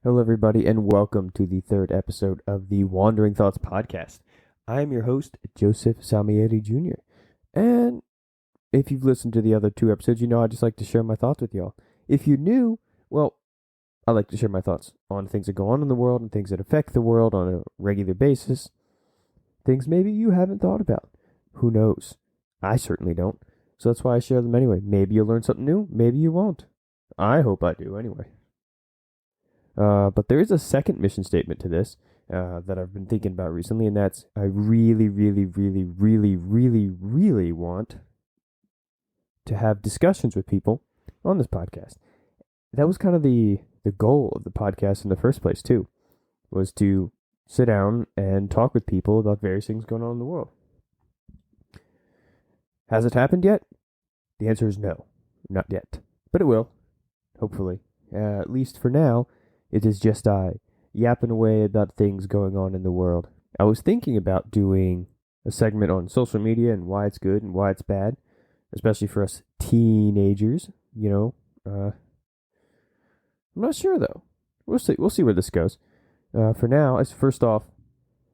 Hello, everybody, and welcome to the third episode of the Wandering Thoughts podcast. I am your host, Joseph Samieri Jr., and if you've listened to the other two episodes, you know I just like to share my thoughts with y'all. If you're new, well, I like to share my thoughts on things that go on in the world and things that affect the world on a regular basis. Things maybe you haven't thought about. Who knows? I certainly don't. So that's why I share them anyway. Maybe you'll learn something new. Maybe you won't. I hope I do anyway. But there is a second mission statement to this that I've been thinking about recently, and that's I really want to have discussions with people on this podcast. That was kind of the goal of the podcast in the first place, too, was to sit down and talk with people about various things going on in the world. Has it happened yet? The answer is no, not yet. But it will, hopefully. At least for now, it is just I, yapping away about things going on in the world. I was thinking about doing a segment on social media and why it's good and why it's bad, especially for us teenagers, you know. I'm not sure, though. We'll see where this goes. For now, first off,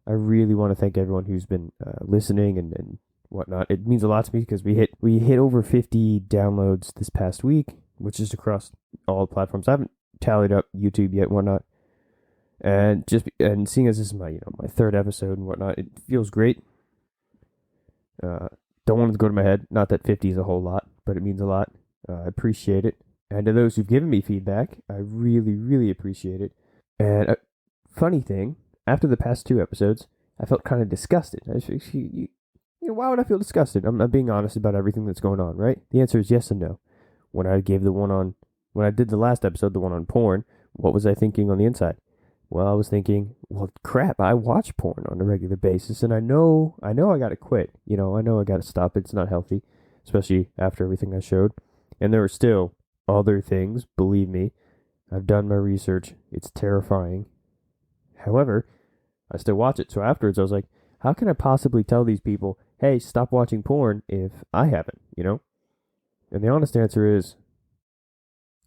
I really want to thank everyone who's been listening and whatnot. It means a lot to me because we hit over 50 downloads this past week, which is across all platforms. I haven't tallied up YouTube yet and whatnot. And seeing as this is my third episode and whatnot, it feels great. Don't want it to go to my head. Not that 50 is a whole lot, but it means a lot. I appreciate it. And to those who've given me feedback, I really appreciate it. And a funny thing, after the past two episodes, I felt kind of disgusted. Why would I feel disgusted? I'm being honest about everything that's going on, right? The answer is yes and no. When I did the last episode, the one on porn, what was I thinking on the inside? Well, I was thinking, well, crap, I watch porn on a regular basis, and I know I got to quit. I know I got to stop. It's not healthy, especially after everything I showed. And there are still other things, believe me. I've done my research. It's terrifying. However, I still watch it. So afterwards, I was like, how can I possibly tell these people, hey, stop watching porn if I haven't, And the honest answer is,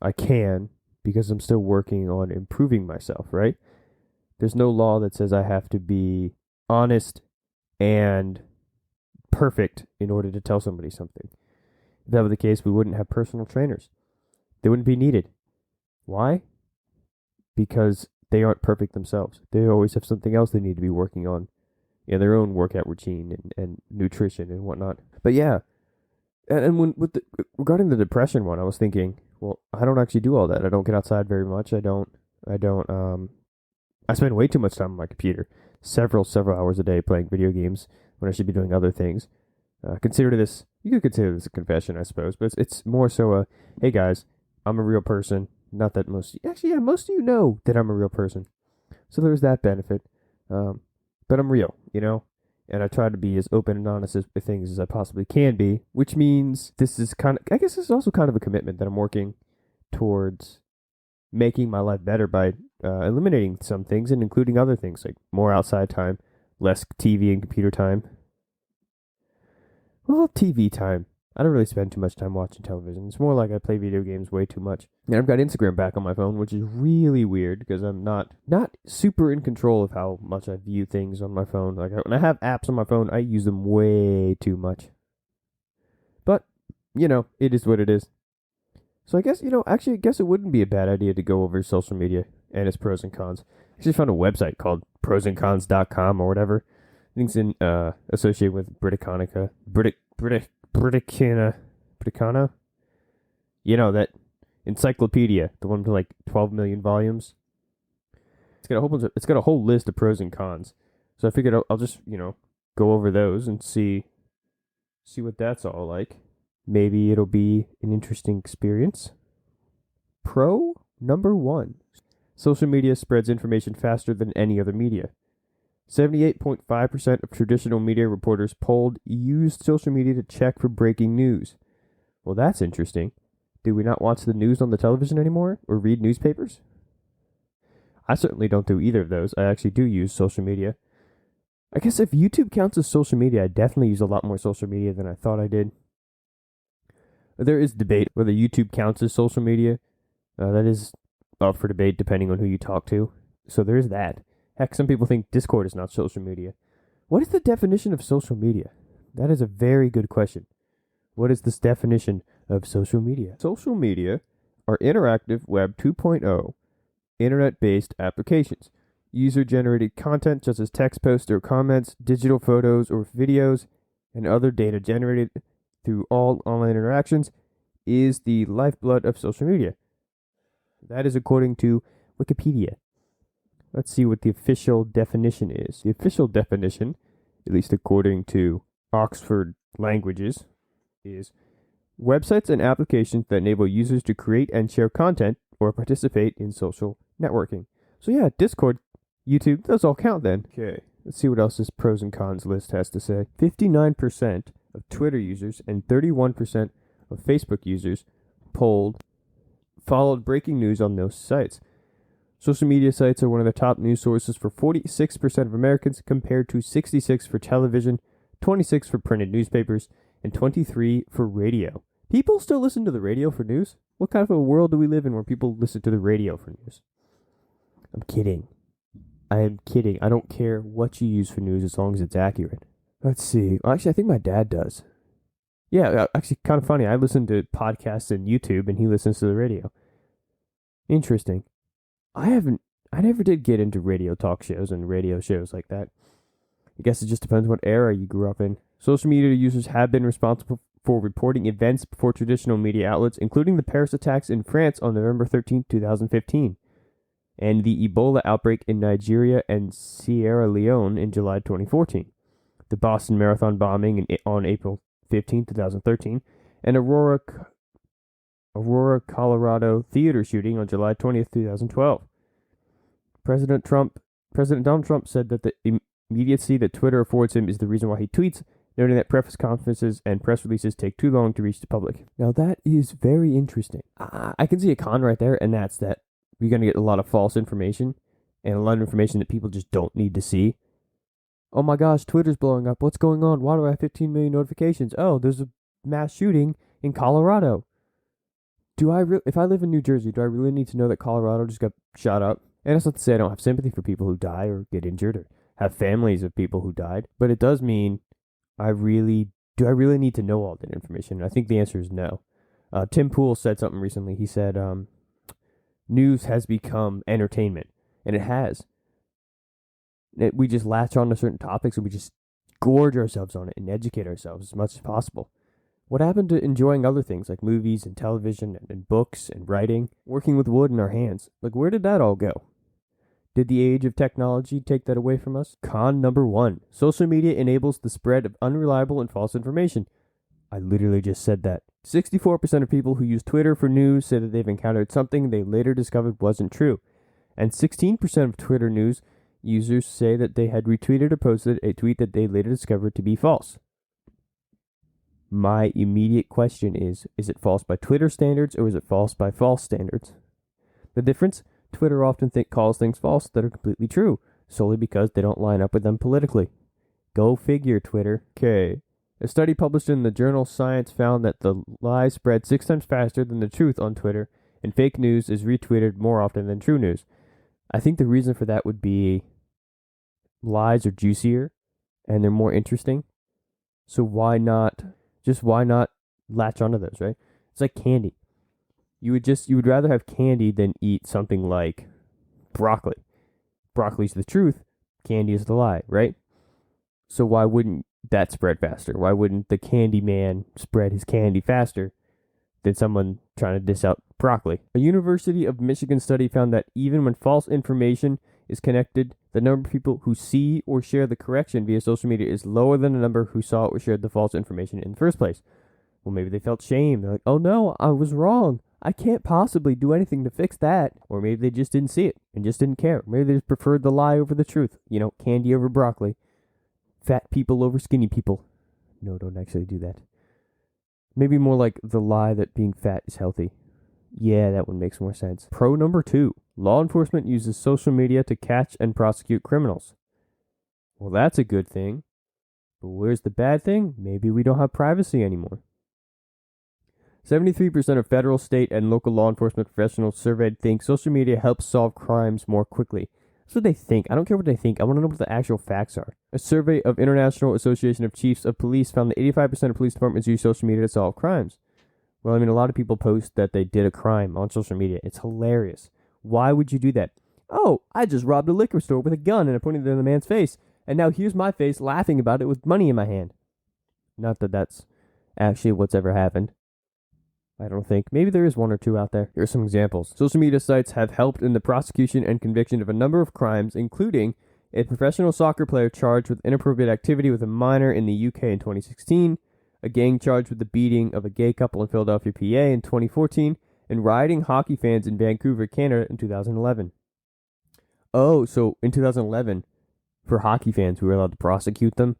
I can, because I'm still working on improving myself, right? There's no law that says I have to be honest and perfect in order to tell somebody something. If that were the case, we wouldn't have personal trainers. They wouldn't be needed. Why? Because they aren't perfect themselves. They always have something else they need to be working on in their own workout routine and nutrition and whatnot. But yeah, and regarding the depression one, I was thinking, well, I don't actually do all that. I don't get outside very much. I spend way too much time on my computer, several hours a day playing video games when I should be doing other things. You could consider this a confession, I suppose, but it's more so hey guys, I'm a real person. Not that most of you know that I'm a real person. So there's that benefit. But I'm real, and I try to be as open and honest with things as I possibly can be, which means this is also kind of a commitment that I'm working towards making my life better by eliminating some things and including other things like more outside time, less TV and computer time. Well, TV time. I don't really spend too much time watching television. It's more like I play video games way too much. And I've got Instagram back on my phone, which is really weird because I'm not super in control of how much I view things on my phone. Like when I have apps on my phone, I use them way too much. But, it is what it is. So I guess, I guess it wouldn't be a bad idea to go over social media and its pros and cons. I actually found a website called prosandcons.com or whatever. I think it's associated with Britannica. Britannica, that encyclopedia, the one with like 12 million volumes. It's got a whole list of pros and cons. So I figured I'll just, go over those and see what that's all like. Maybe it'll be an interesting experience. Pro number 1. Social media spreads information faster than any other media. 78.5% of traditional media reporters polled used social media to check for breaking news. Well, that's interesting. Do we not watch the news on the television anymore or read newspapers? I certainly don't do either of those. I actually do use social media. I guess if YouTube counts as social media, I definitely use a lot more social media than I thought I did. There is debate whether YouTube counts as social media. That is up for debate depending on who you talk to. So there's that. Heck, some people think Discord is not social media. What is the definition of social media? That is a very good question. What is this definition of social media? Social media are interactive Web 2.0 internet-based applications. User-generated content such as text posts or comments, digital photos or videos, and other data generated through all online interactions is the lifeblood of social media. That is according to Wikipedia. Let's see what the official definition is. The official definition, at least according to Oxford Languages, is websites and applications that enable users to create and share content or participate in social networking. So yeah, Discord, YouTube, those all count then. Okay, let's see what else this pros and cons list has to say. 59% of Twitter users and 31% of Facebook users polled followed breaking news on those sites. Social media sites are one of the top news sources for 46% of Americans compared to 66% for television, 26% for printed newspapers, and 23% for radio. People still listen to the radio for news? What kind of a world do we live in where people listen to the radio for news? I'm kidding. I am kidding. I don't care what you use for news as long as it's accurate. Let's see. Well, actually, I think my dad does. Yeah, actually, kind of funny. I listen to podcasts and YouTube, and he listens to the radio. Interesting. I never did get into radio talk shows and radio shows like that. I guess it just depends what era you grew up in. Social media users have been responsible for reporting events before traditional media outlets, including the Paris attacks in France on November 13, 2015, and the Ebola outbreak in Nigeria and Sierra Leone in July 2014, the Boston Marathon bombing on April 15, 2013, and Aurora, Colorado theater shooting on July 20th, 2012. President Donald Trump said that the immediacy that Twitter affords him is the reason why he tweets, noting that press conferences and press releases take too long to reach the public. Now that is very interesting. I can see a con right there, and that's that you're going to get a lot of false information and a lot of information that people just don't need to see. Oh my gosh, Twitter's blowing up. What's going on? Why do I have 15 million notifications? Oh, there's a mass shooting in Colorado. If I live in New Jersey, do I really need to know that Colorado just got shot up? And that's not to say I don't have sympathy for people who die or get injured or have families of people who died, but it does mean do I really need to know all that information? And I think the answer is no. Tim Pool said something recently. He said, news has become entertainment, and it has. We just latch on to certain topics and we just gorge ourselves on it and educate ourselves as much as possible. What happened to enjoying other things like movies and television and books and writing, working with wood in our hands? Like, where did that all go? Did the age of technology take that away from us? Con number 1. Social media enables the spread of unreliable and false information. I literally just said that. 64% of people who use Twitter for news say that they've encountered something they later discovered wasn't true. And 16% of Twitter news users say that they had retweeted or posted a tweet that they later discovered to be false. My immediate question is it false by Twitter standards or is it false by false standards? The difference? Twitter often calls things false that are completely true, solely because they don't line up with them politically. Go figure, Twitter. Okay. A study published in the journal Science found that the lies spread 6 times faster than the truth on Twitter, and fake news is retweeted more often than true news. I think the reason for that would be lies are juicier and they're more interesting. So why not latch onto those, right? It's like candy. You would rather have candy than eat something like broccoli. Broccoli's the truth, candy is the lie, right? So why wouldn't that spread faster? Why wouldn't the candy man spread his candy faster than someone trying to diss out broccoli? A University of Michigan study found that even when false information is connected, the number of people who see or share the correction via social media is lower than the number who saw or shared the false information in the first place. Well, maybe they felt shame. They're like, oh no, I was wrong. I can't possibly do anything to fix that. Or maybe they just didn't see it and just didn't care. Maybe they just preferred the lie over the truth. Candy over broccoli. Fat people over skinny people. No, don't actually do that. Maybe more like the lie that being fat is healthy. Yeah, that one makes more sense. Pro number 2. Law enforcement uses social media to catch and prosecute criminals. Well, that's a good thing. But where's the bad thing? Maybe we don't have privacy anymore. 73% of federal, state, and local law enforcement professionals surveyed think social media helps solve crimes more quickly. That's what they think. I don't care what they think. I want to know what the actual facts are. A survey of International Association of Chiefs of Police found that 85% of police departments use social media to solve crimes. Well, I mean, a lot of people post that they did a crime on social media. It's hilarious. Why would you do that? Oh, I just robbed a liquor store with a gun and I pointed it in the man's face. And now here's my face laughing about it with money in my hand. Not that that's actually what's ever happened. I don't think. Maybe there is one or two out there. Here are some examples. Social media sites have helped in the prosecution and conviction of a number of crimes, including a professional soccer player charged with inappropriate activity with a minor in the UK in 2016, a gang charged with the beating of a gay couple in Philadelphia, PA in 2014, and rioting hockey fans in Vancouver, Canada in 2011. Oh, so in 2011, for hockey fans, we were allowed to prosecute them,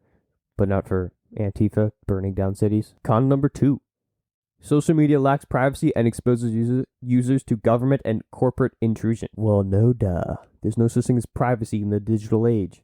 but not for Antifa burning down cities. Con number 2. Social media lacks privacy and exposes users to government and corporate intrusion. Well, no duh. There's no such thing as privacy in the digital age.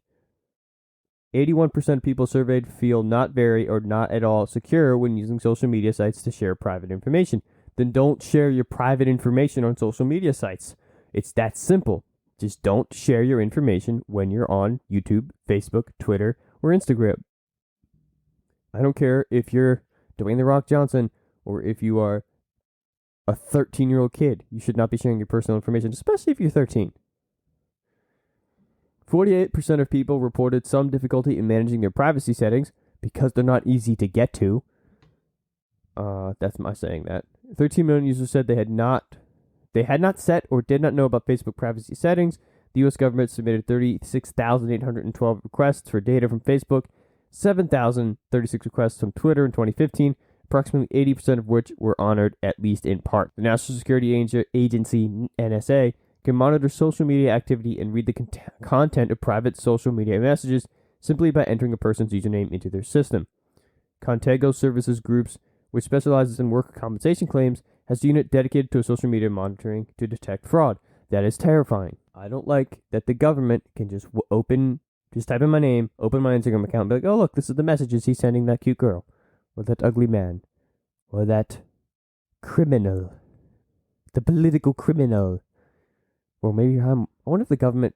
81% of people surveyed feel not very or not at all secure when using social media sites to share private information. Then don't share your private information on social media sites. It's that simple. Just don't share your information when you're on YouTube, Facebook, Twitter, or Instagram. I don't care if you're Dwayne The Rock Johnson or if you are a 13-year-old kid. You should not be sharing your personal information, especially if you're 13. 48% of people reported some difficulty in managing their privacy settings because they're not easy to get to. That's my saying that. 13 million users said they had not set or did not know about Facebook privacy settings. The U.S. government submitted 36,812 requests for data from Facebook, 7,036 requests from Twitter in 2015, approximately 80% of which were honored at least in part. The National Security Agency, NSA, can monitor social media activity and read the content of private social media messages simply by entering a person's username into their system. Contago Services Groups, which specializes in worker compensation claims, has a unit dedicated to social media monitoring to detect fraud. That is terrifying. I don't like that the government can just type in my name, open my Instagram account, and be like, oh, look, this is the messages he's sending that cute girl, or that ugly man, or that criminal, the political criminal. Or maybe I wonder if the government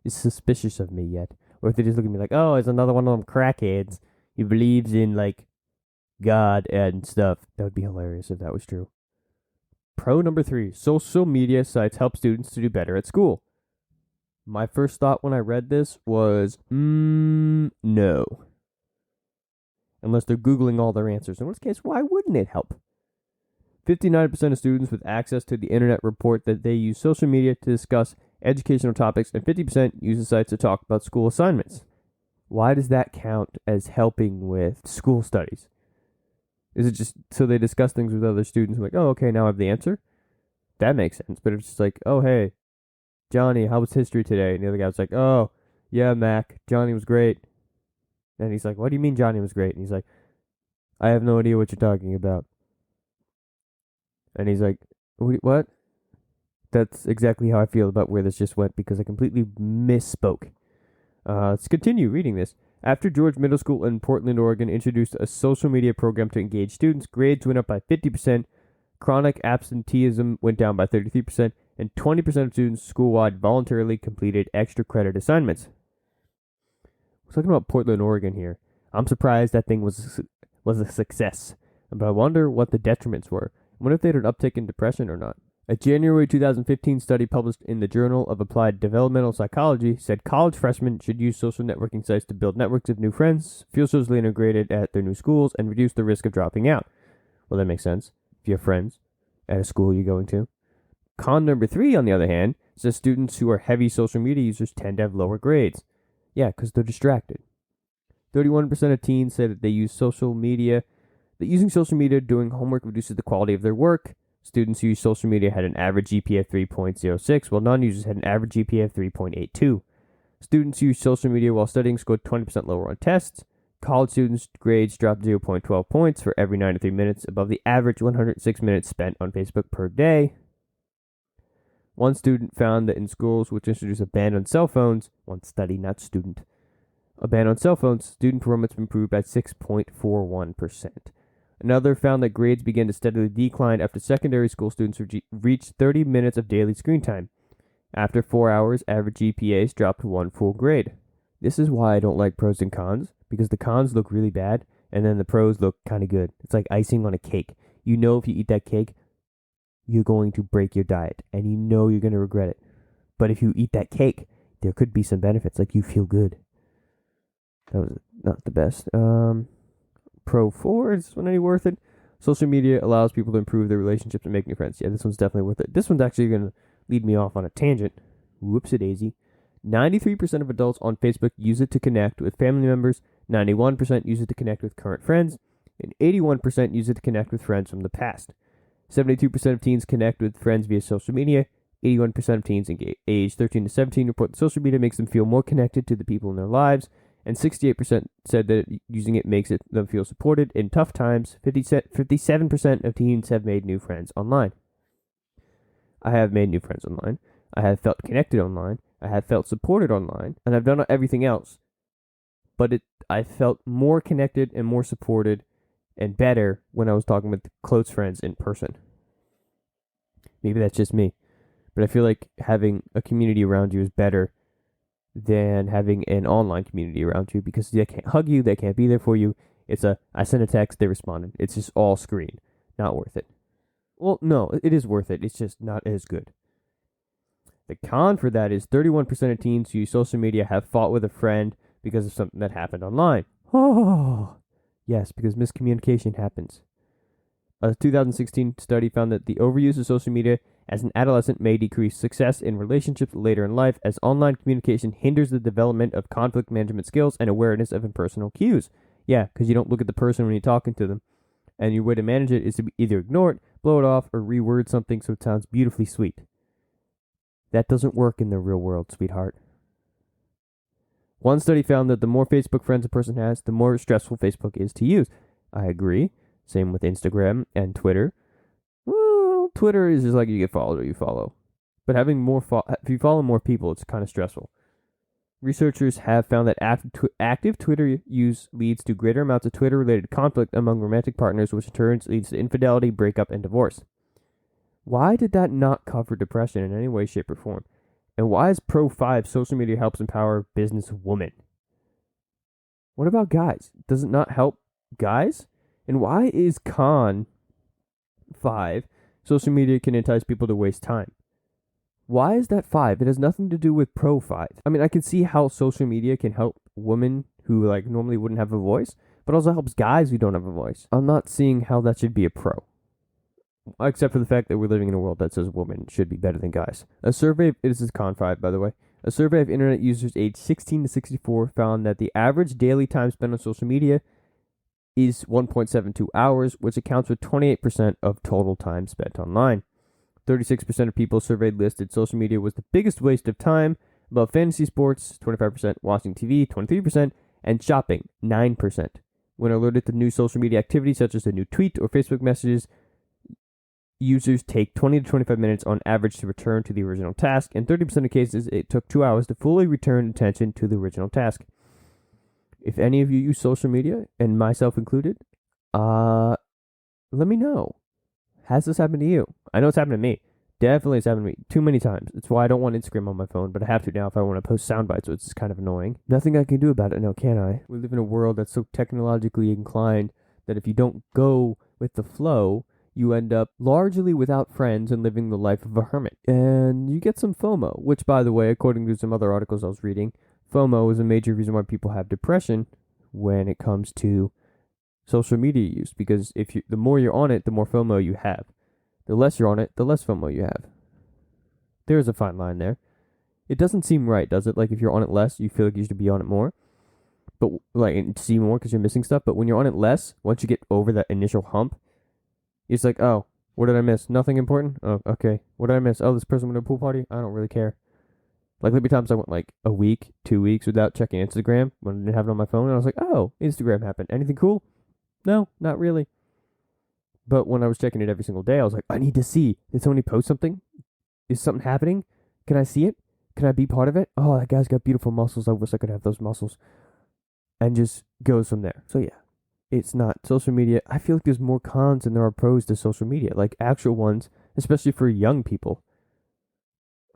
is suspicious of me yet. Or if they just look at me like, oh, it's another one of them crackheads. He believes in, like, God and stuff. That would be hilarious if that was true. Pro number 3. Social media sites help students to do better at school. My first thought when I read this was, no. Unless they're Googling all their answers. In which case, why wouldn't it help? 59% of students with access to the internet report that they use social media to discuss educational topics, and 50% use the sites to talk about school assignments. Why does that count as helping with school studies? Is it just so they discuss things with other students? Like, oh, okay, now I have the answer? That makes sense. But if it's just like, oh, hey, Johnny, how was history today? And the other guy was like, oh, yeah, Mac, Johnny was great. And he's like, what do you mean Johnny was great? And he's like, I have no idea what you're talking about. And he's like, what? That's exactly how I feel about where this just went because I completely misspoke. Let's continue reading this. After George Middle School in Portland, Oregon introduced a social media program to engage students, grades went up by 50%, chronic absenteeism went down by 33%, and 20% of students school-wide voluntarily completed extra credit assignments. We're talking about Portland, Oregon here. I'm surprised that thing was a success, but I wonder what the detriments were. I wonder if they had an uptick in depression or not. A January 2015 study published in the Journal of Applied Developmental Psychology said college freshmen should use social networking sites to build networks of new friends, feel socially integrated at their new schools, and reduce the risk of dropping out. Well, that makes sense. If you have friends at a school you're going to. Con number 3, on the other hand, says students who are heavy social media users tend to have lower grades. Yeah, because they're distracted. 31% of teens said that they use social media that using social media doing homework reduces the quality of their work. Students who use social media had an average GPA of 3.06, while non-users had an average GPA of 3.82. Students who use social media while studying scored 20% lower on tests. College students' grades dropped 0.12 points for every 93 minutes above the average 106 minutes spent on Facebook per day. One student found that in schools which introduce a ban on cell phones, one study, not student, a ban on cell phones, student performance improved by 6.41%. Another found that grades began to steadily decline after secondary school students reached 30 minutes of daily screen time. After 4 hours, average GPAs dropped one full grade. This is why I don't like pros and cons, because the cons look really bad, and then the pros look kind of good. It's like icing on a cake. You know if you eat that cake, you're going to break your diet, and you know you're going to regret it. But if you eat that cake, there could be some benefits, like you feel good. That was not the best. Pro 4, is this one any worth it? Social media allows people to improve their relationships and make new friends. Yeah, this one's definitely worth it. This one's actually going to lead me off on a tangent. Whoops-a-daisy. 93% of adults on Facebook use it to connect with family members, 91% use it to connect with current friends, and 81% use it to connect with friends from the past. 72% of teens connect with friends via social media. 81% of teens aged 13 to 17 report that social media makes them feel more connected to the people in their lives, and 68% said that using it makes them feel supported in tough times. 57% of teens have made new friends online. I have made new friends online. I have felt connected online. I have felt supported online. And I've done everything else. But I felt more connected and more supported and better when I was talking with close friends in person. Maybe that's just me. But I feel like having a community around you is better than having an online community around you, because they can't hug you, they can't be there for you. I sent a text, they responded. It's just all screen. Not worth it. Well, no, it is worth it. It's just not as good. The con for that is 31% of teens who use social media have fought with a friend because of something that happened online. Oh, yes, because miscommunication happens. A 2016 study found that the overuse of social media as an adolescent may decrease success in relationships later in life, as online communication hinders the development of conflict management skills and awareness of impersonal cues. Yeah, because you don't look at the person when you're talking to them. And your way to manage it is to either ignore it, blow it off, or reword something so it sounds beautifully sweet. That doesn't work in the real world, sweetheart. One study found that the more Facebook friends a person has, the more stressful Facebook is to use. I agree. Same with Instagram and Twitter. Well, Twitter is just like you get followed or you follow. But having if you follow more people, it's kind of stressful. Researchers have found that active Twitter use leads to greater amounts of Twitter-related conflict among romantic partners, which in turn leads to infidelity, breakup, and divorce. Why did that not cover depression in any way, shape, or form? And why is Pro 5 social media helps empower business women? What about guys? Does it not help guys? And why is Con 5 social media can entice people to waste time? Why is that 5? It has nothing to do with Pro 5. I mean, I can see how social media can help women who like normally wouldn't have a voice, but also helps guys who don't have a voice. I'm not seeing how that should be a pro. Except for the fact that we're living in a world that says women should be better than guys. This is Con 5, by the way. A survey of internet users aged 16 to 64 found that the average daily time spent on social media is 1.72 hours, which accounts for 28% of total time spent online. 36% of people surveyed listed social media was the biggest waste of time, above fantasy sports, 25%, watching TV, 23%, and shopping, 9%. When alerted to new social media activities such as a new tweet or Facebook messages, users take 20 to 25 minutes on average to return to the original task. In 30% of cases, it took 2 hours to fully return attention to the original task. If any of you use social media, and myself included, let me know. Has this happened to you? I know it's happened to me. Definitely it's happened to me too many times. It's why I don't want Instagram on my phone, but I have to now if I want to post sound bites, so it's kind of annoying. Nothing I can do about it now, can I? We live in a world that's so technologically inclined that if you don't go with the flow, you end up largely without friends and living the life of a hermit. And you get some FOMO, which, by the way, according to some other articles I was reading, FOMO is a major reason why people have depression when it comes to social media use. Because the more you're on it, the more FOMO you have. The less you're on it, the less FOMO you have. There's a fine line there. It doesn't seem right, does it? Like, if you're on it less, you feel like you should be on it more. But, like, see more because you're missing stuff. But when you're on it less, once you get over that initial hump, it's like, oh, what did I miss? Nothing important? Oh, okay. What did I miss? Oh, this person went to a pool party? I don't really care. Like, there'd be times I went, like, a week, 2 weeks without checking Instagram when I didn't have it on my phone. And I was like, oh, Instagram happened. Anything cool? No, not really. But when I was checking it every single day, I was like, I need to see. Did somebody post something? Is something happening? Can I see it? Can I be part of it? Oh, that guy's got beautiful muscles. I wish I could have those muscles. And just goes from there. So, yeah. it's not. Social media, I feel like there's more cons than there are pros to social media, like actual ones, especially for young people.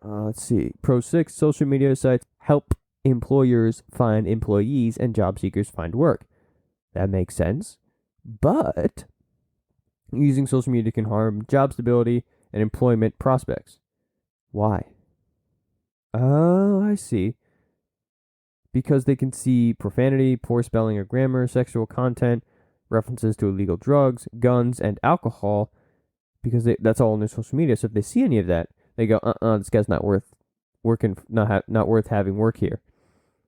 Let's see. Pro 6, social media sites help employers find employees and job seekers find work. That makes sense. But using social media can harm job stability and employment prospects. Why? Oh, I see. Because they can see profanity, poor spelling or grammar, sexual content, references to illegal drugs, guns, and alcohol, because that's all on their social media. So if they see any of that, they go, this guy's not worth working, not worth having work here.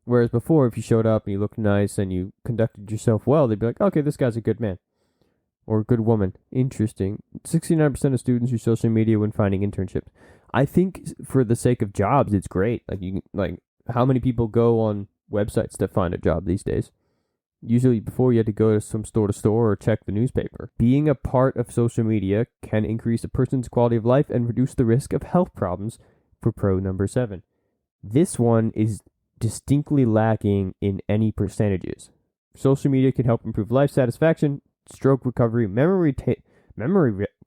Whereas before, if you showed up and you looked nice and you conducted yourself well, they'd be like, okay, this guy's a good man or a good woman. Interesting. 69% of students use social media when finding internships. I think for the sake of jobs, it's great. How many people go on websites to find a job these days? Usually before you had to go to some store to store or check the newspaper. Being a part of social media can increase a person's quality of life and reduce the risk of health problems for pro number 7. This one is distinctly lacking in any percentages. Social media can help improve life satisfaction, stroke recovery, memory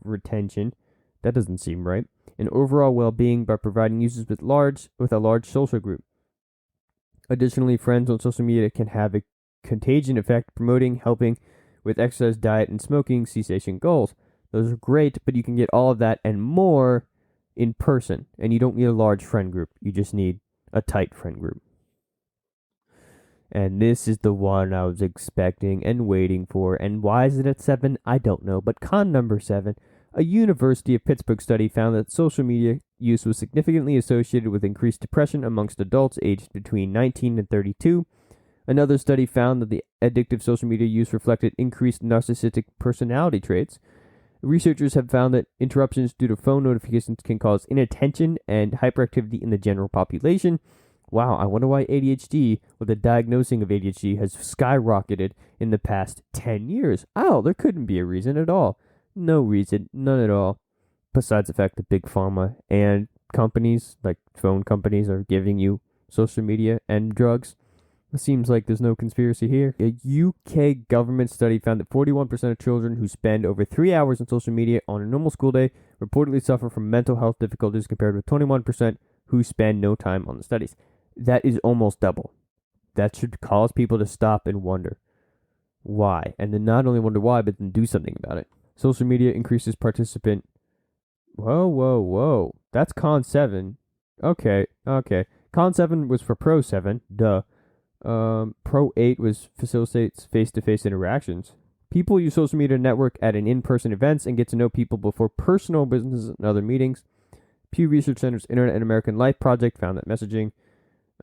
retention, that doesn't seem right, and overall well-being by providing users with a large social group. Additionally, friends on social media can have a contagion effect, promoting, helping with exercise, diet, and smoking cessation goals. Those are great, but you can get all of that and more in person, and you don't need a large friend group. You just need a tight friend group. And this is the one I was expecting and waiting for, and why is it at 7? I don't know, but con number 7, a University of Pittsburgh study found that social media use was significantly associated with increased depression amongst adults aged between 19 and 32. Another study found that the addictive social media use reflected increased narcissistic personality traits. Researchers have found that interruptions due to phone notifications can cause inattention and hyperactivity in the general population. Wow, I wonder why ADHD, or the diagnosing of ADHD, has skyrocketed in the past 10 years. Oh, there couldn't be a reason at all. No reason, none at all. Besides the fact that big pharma and companies, like phone companies, are giving you social media and drugs. It seems like there's no conspiracy here. A UK government study found that 41% of children who spend over 3 hours on social media on a normal school day reportedly suffer from mental health difficulties, compared with 21% who spend no time on the studies. That is almost double. That should cause people to stop and wonder why. And then not only wonder why, but then do something about it. Social media increases participant. Whoa. That's con 7. Okay. Con 7 was for pro 7. Duh. Pro 8 was facilitates face-to-face interactions. People use social media to network at an in-person events and get to know people before personal businesses and other meetings. Pew Research Center's Internet and American Life project found that messaging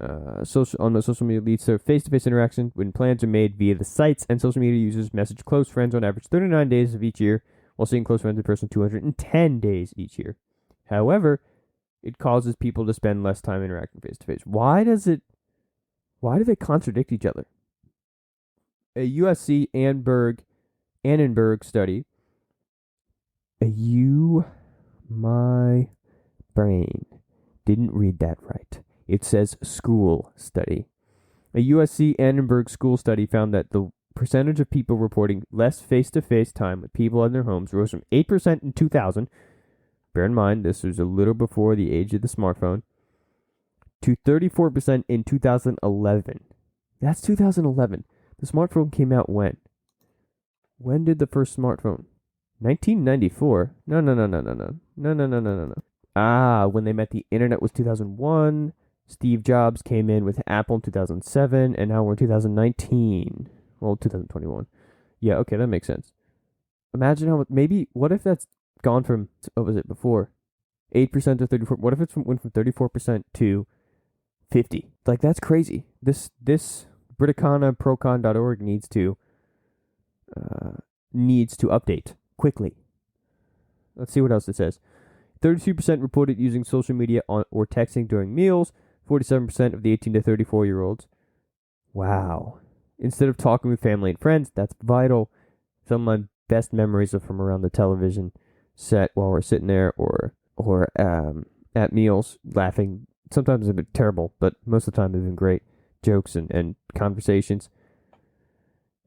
on the social media leads to face-to-face interaction when plans are made via the sites, and social media users message close friends on average 39 days of each year, while seeing close friends in person 210 days each year. However, it causes people to spend less time interacting face-to-face. Why do they contradict each other? A USC Annenberg study. My brain didn't read that right. It says school study. A USC Annenberg school study found that the percentage of people reporting less face-to-face time with people in their homes rose from 8% in 2000. Bear in mind, this was a little before the age of the smartphone. To 34% in 2011. That's 2011. The smartphone came out when? When did the first smartphone? 1994. No. When they met the internet was 2001. Steve Jobs came in with Apple in 2007, and now we're in 2019. Well, 2021. Yeah, okay, that makes sense. Imagine what if that's gone from, what was it before? 8% to 34%. What if it went from 34% to 50? Like, that's crazy. This Briticanaprocon.org needs to update quickly. Let's see what else it says. 32% reported using social media or texting during meals. 47% of the 18 to 34-year-olds. Wow. Instead of talking with family and friends, that's vital. Some of my best memories are from around the television set while we're sitting there or at meals, laughing. Sometimes it's been terrible, but most of the time it's been great. Jokes and conversations.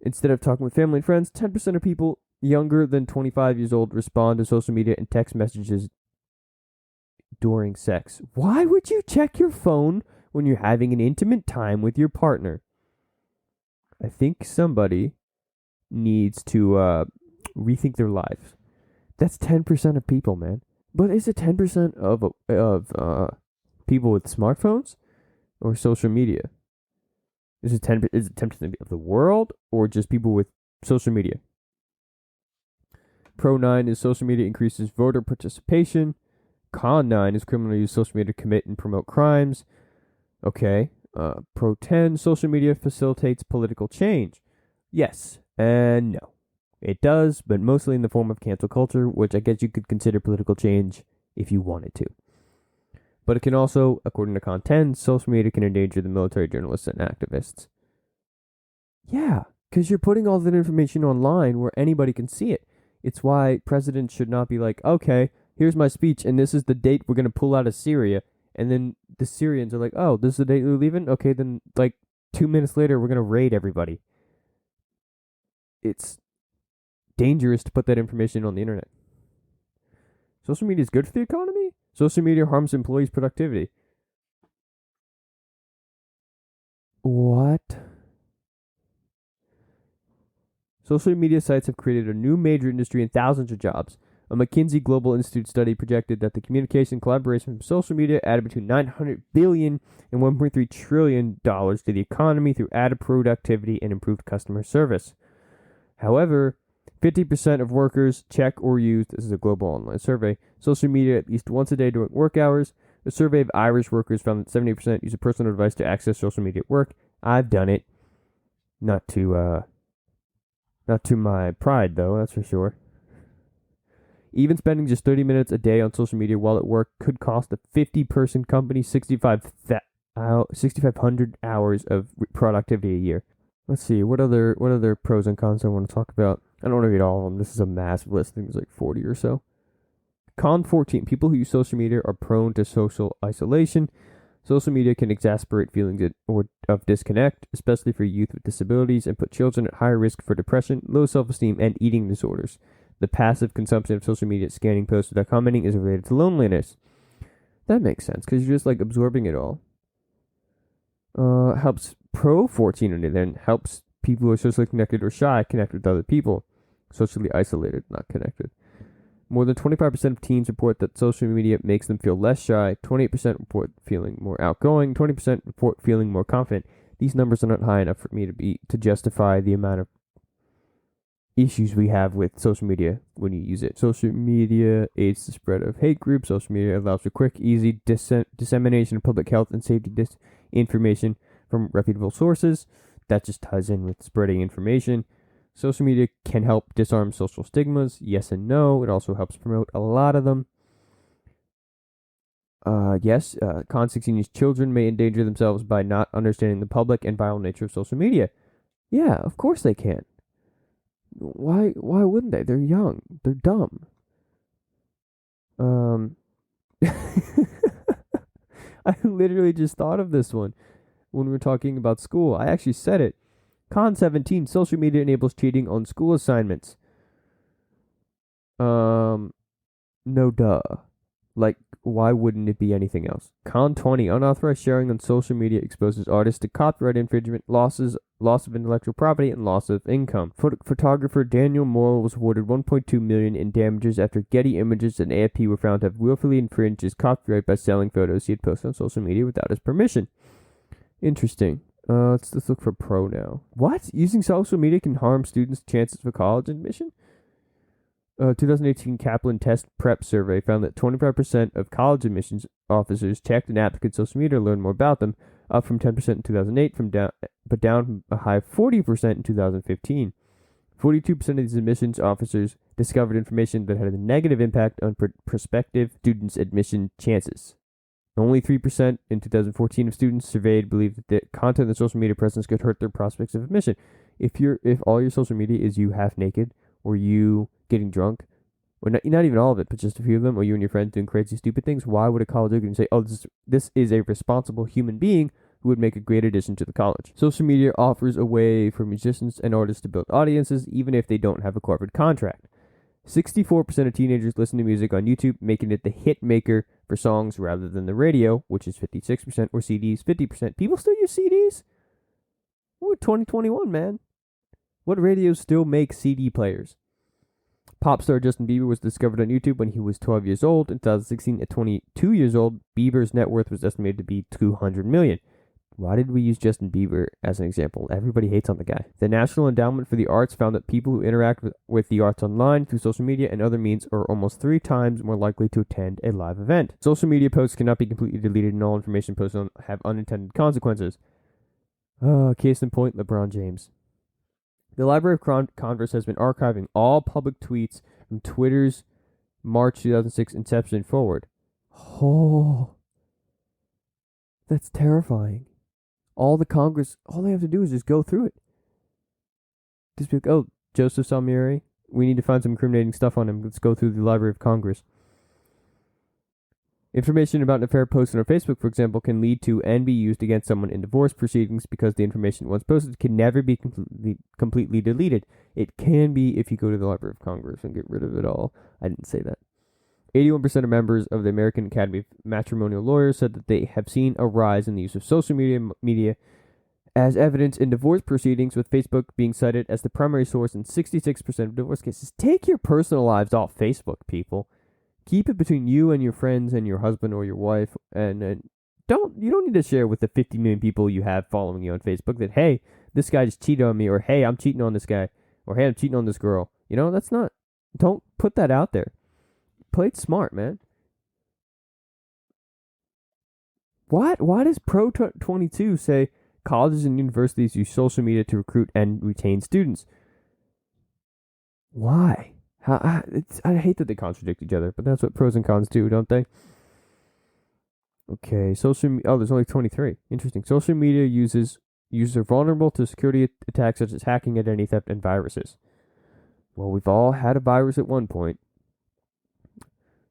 Instead of talking with family and friends, 10% of people younger than 25 years old respond to social media and text messages during sex. Why would you check your phone when you're having an intimate time with your partner? I think somebody needs to rethink their lives. That's 10% of people, man. But is it 10% of people with smartphones or social media? Is it 10% of the world or just people with social media? Pro 9 is social media increases voter participation. Con 9 is criminal use social media to commit and promote crimes. Okay. Pro 10, social media facilitates political change. Yes and no. It does, but mostly in the form of cancel culture, which I guess you could consider political change if you wanted to. But it can also, according to Con 10, social media can endanger the military, journalists, and activists. Yeah, because you're putting all that information online where anybody can see it. It's why presidents should not be like, okay, here's my speech, and this is the date we're going to pull out of Syria. And then the Syrians are like, oh, this is the date we're leaving? Okay, then like 2 minutes later, we're going to raid everybody. It's dangerous to put that information on the internet. Social media is good for the economy? Social media harms employees' productivity. What? Social media sites have created a new major industry and thousands of jobs. A McKinsey Global Institute study projected that the communication collaboration from social media added between $900 billion and $1.3 trillion to the economy through added productivity and improved customer service. However, 50% of workers check or use, this is a global online survey, social media at least once a day during work hours. A survey of Irish workers found that 70% use a personal device to access social media at work. I've done it. Not to my pride, though, that's for sure. Even spending just 30 minutes a day on social media while at work could cost a 50-person company 6,500 hours of productivity a year. Let's see, what other pros and cons I want to talk about? I don't want to read all of them. This is a massive list. I think there's like 40 or so. Con 14. People who use social media are prone to social isolation. Social media can exacerbate feelings of disconnect, especially for youth with disabilities, and put children at higher risk for depression, low self-esteem, and eating disorders. The passive consumption of social media, scanning posts without commenting, is related to loneliness. That makes sense, because you're just like absorbing it all. Helps Pro 14 on it then helps people who are socially connected or shy connect with other people. Socially isolated, not connected. More than 25% of teens report that social media makes them feel less shy. 28% report feeling more outgoing. 20% report feeling more confident. These numbers are not high enough for me to justify the amount of issues we have with social media when you use it. Social media aids the spread of hate groups. Social media allows for quick, easy dissemination of public health and safety information from reputable sources. That just ties in with spreading information. Social media can help disarm social stigmas. Yes and no. It also helps promote a lot of them. Yes, Con 16 use children may endanger themselves by not understanding the public and viral nature of social media. Yeah, of course they can. Why wouldn't they? They're young. They're dumb. I literally just thought of this one when we were talking about school. I actually said it. Con 17, social media enables cheating on school assignments. No duh. Like, why wouldn't it be anything else? Con 20, unauthorized sharing on social media exposes artists to copyright infringement, loss of intellectual property, and loss of income. Photographer Daniel Morrill was awarded $1.2 million in damages after Getty Images and AFP were found to have willfully infringed his copyright by selling photos he had posted on social media without his permission. Interesting. Let's look for pro now. What? Using social media can harm students' chances for college admission? 2018 Kaplan Test Prep Survey found that 25% of college admissions officers checked an applicant's social media to learn more about them, up from 10% in 2008, but down from a high of 40% in 2015. 42% of these admissions officers discovered information that had a negative impact on prospective students' admission chances. Only 3% in 2014 of students surveyed believed that the content of social media presence could hurt their prospects of admission. If all your social media is you half naked, or you getting drunk, or not even all of it, but just a few of them, or you and your friends doing crazy stupid things, why would a college look and say, oh, this is a responsible human being who would make a great addition to the college. Social media offers a way for musicians and artists to build audiences even if they don't have a corporate contract. 64% of teenagers listen to music on YouTube, making it the hit maker for songs rather than the radio, which is 56%, or CDs, 50%. People still use CDs? We're 2021, man. What radios still make CD players? Pop star Justin Bieber was discovered on YouTube when he was 12 years old. In 2016, at 22 years old, Bieber's net worth was estimated to be $200 million. Why did we use Justin Bieber as an example? Everybody hates on the guy. The National Endowment for the Arts found that people who interact with the arts online through social media and other means are almost 3 times more likely to attend a live event. Social media posts cannot be completely deleted, and all information posted have unintended consequences. Case in point, LeBron James. The Library of Congress has been archiving all public tweets from Twitter's March 2006 inception forward. Oh, that's terrifying. All they have to do is just go through it. Just be like, oh, Joseph Salmieri, we need to find some incriminating stuff on him. Let's go through the Library of Congress. Information about an affair posted on Facebook, for example, can lead to and be used against someone in divorce proceedings because the information once posted can never be completely deleted. It can be if you go to the Library of Congress and get rid of it all. I didn't say that. 81% of members of the American Academy of Matrimonial Lawyers said that they have seen a rise in the use of social media as evidence in divorce proceedings, with Facebook being cited as the primary source in 66% of divorce cases. Take your personal lives off Facebook, people. Keep it between you and your friends and your husband or your wife, and you don't need to share with the 50 million people you have following you on Facebook that, hey, this guy just cheated on me, or hey, I'm cheating on this guy, or hey, I'm cheating on this girl. Don't put that out there. Play it smart, man. Why does Pro 22 say colleges and universities use social media to recruit and retain students? Why? I hate that they contradict each other, but that's what pros and cons do, don't they? Okay, there's only 23. Interesting. Social media users are vulnerable to security attacks such as hacking, identity theft, and viruses. Well, we've all had a virus at one point.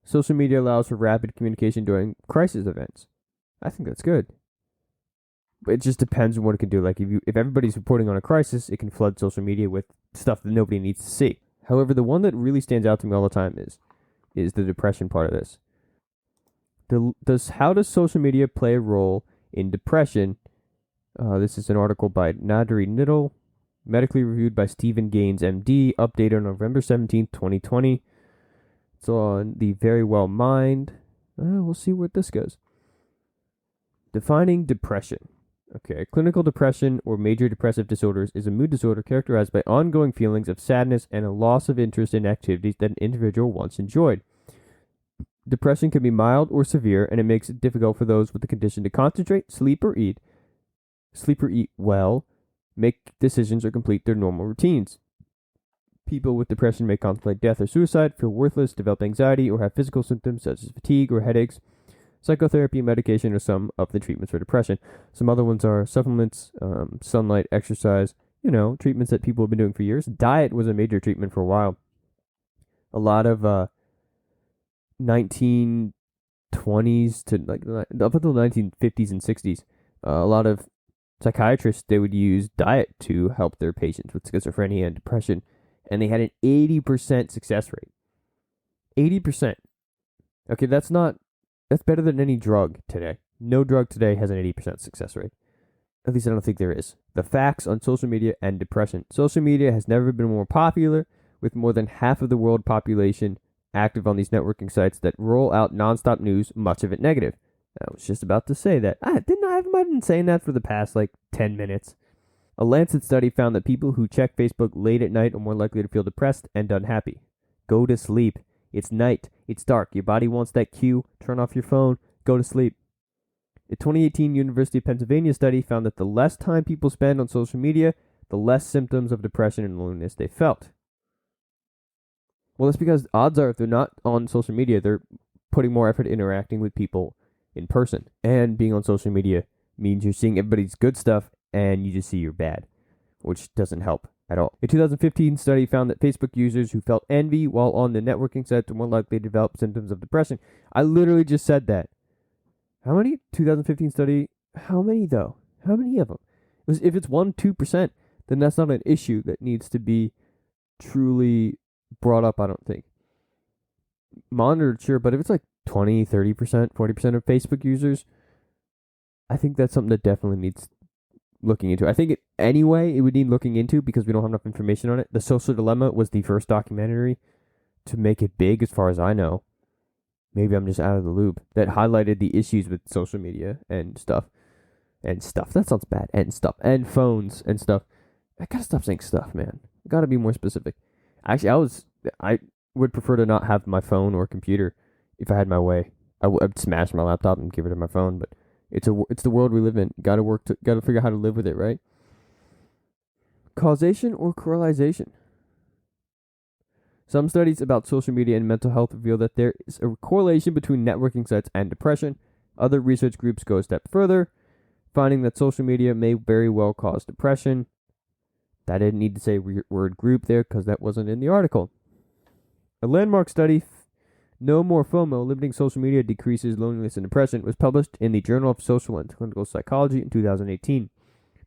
Social media allows for rapid communication during crisis events. I think that's good. But it just depends on what it can do. Like if everybody's reporting on a crisis, it can flood social media with stuff that nobody needs to see. However, the one that really stands out to me all the time is the depression part of this. How does social media play a role in depression? This is an article by Nadri Niddle, medically reviewed by Stephen Gaines, MD, updated on November 17th, 2020. It's on the Very Well Mind. We'll see where this goes. Defining depression. Okay, clinical depression or major depressive disorders is a mood disorder characterized by ongoing feelings of sadness and a loss of interest in activities that an individual once enjoyed. Depression can be mild or severe, and it makes it difficult for those with the condition to concentrate, sleep or eat well, make decisions, or complete their normal routines. People with depression may contemplate death or suicide, feel worthless, develop anxiety, or have physical symptoms such as fatigue or headaches. Psychotherapy and medication are some of the treatments for depression. Some other ones are supplements, sunlight, exercise, treatments that people have been doing for years. Diet was a major treatment for a while. A lot of 1920s to up until the 1950s and 60s, a lot of psychiatrists, they would use diet to help their patients with schizophrenia and depression, and they had an 80% success rate. 80%. Okay, that's better than any drug today. No drug today has an 80% success rate. At least I don't think there is. The facts on social media and depression. Social media has never been more popular, with more than half of the world population active on these networking sites that roll out nonstop news, much of it negative. I was just about to say that. I've been saying that for the past 10 minutes. A Lancet study found that people who check Facebook late at night are more likely to feel depressed and unhappy. Go to sleep. It's night. It's dark. Your body wants that cue. Turn off your phone. Go to sleep. A 2018 University of Pennsylvania study found that the less time people spend on social media, the less symptoms of depression and loneliness they felt. Well, that's because odds are if they're not on social media, they're putting more effort interacting with people in person. And being on social media means you're seeing everybody's good stuff and you just see your bad, which doesn't help at all. A 2015 study found that Facebook users who felt envy while on the networking sites were more likely to develop symptoms of depression. I literally just said that. How many? 2015 study? How many though? How many of them? If it's 1-2%, then that's not an issue that needs to be truly brought up, I don't think. Monitored, sure, but if it's like 20, 30%, 40% of Facebook users, I think that's something that definitely needs looking into. I think it would need looking into because we don't have enough information on it. The Social Dilemma was the first documentary to make it big, as far as I know. Maybe I'm just out of the loop. That highlighted the issues with social media and stuff. And stuff. That sounds bad. And stuff. And phones and stuff. I gotta stop saying stuff, man. I gotta be more specific. Actually, I would prefer to not have my phone or computer if I had my way. I'd smash my laptop and give it to my phone, but it's the world we live in. Gotta figure out how to live with it, right? Causation or correlation? Some studies about social media and mental health reveal that there is a correlation between networking sites and depression. Other research groups go a step further, finding that social media may very well cause depression. I didn't need to say word group there because that wasn't in the article. A landmark study, No More FOMO, Limiting Social Media Decreases Loneliness and Depression, was published in the Journal of Social and Clinical Psychology in 2018.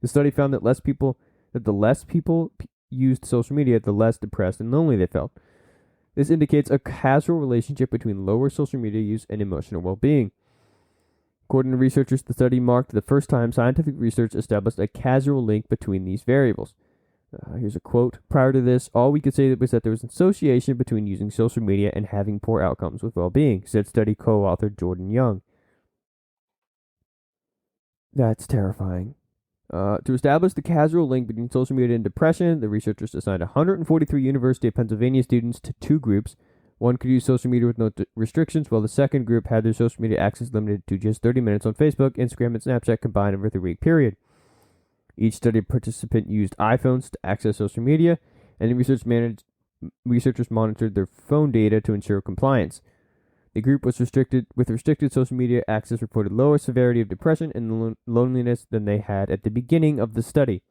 The study found that the less people used social media, the less depressed and lonely they felt. This indicates a causal relationship between lower social media use and emotional well-being. According to researchers, the study marked the first time scientific research established a causal link between these variables. Here's a quote. Prior to this, all we could say was that there was an association between using social media and having poor outcomes with well-being, said study co-author Jordan Young. That's terrifying. To establish the causal link between social media and depression, the researchers assigned 143 University of Pennsylvania students to two groups. One could use social media with no restrictions, while the second group had their social media access limited to just 30 minutes on Facebook, Instagram, and Snapchat combined over a 3-week period. Each study participant used iPhones to access social media, and the researchers monitored their phone data to ensure compliance. The group was restricted social media access reported lower severity of depression and loneliness than they had at the beginning of the study.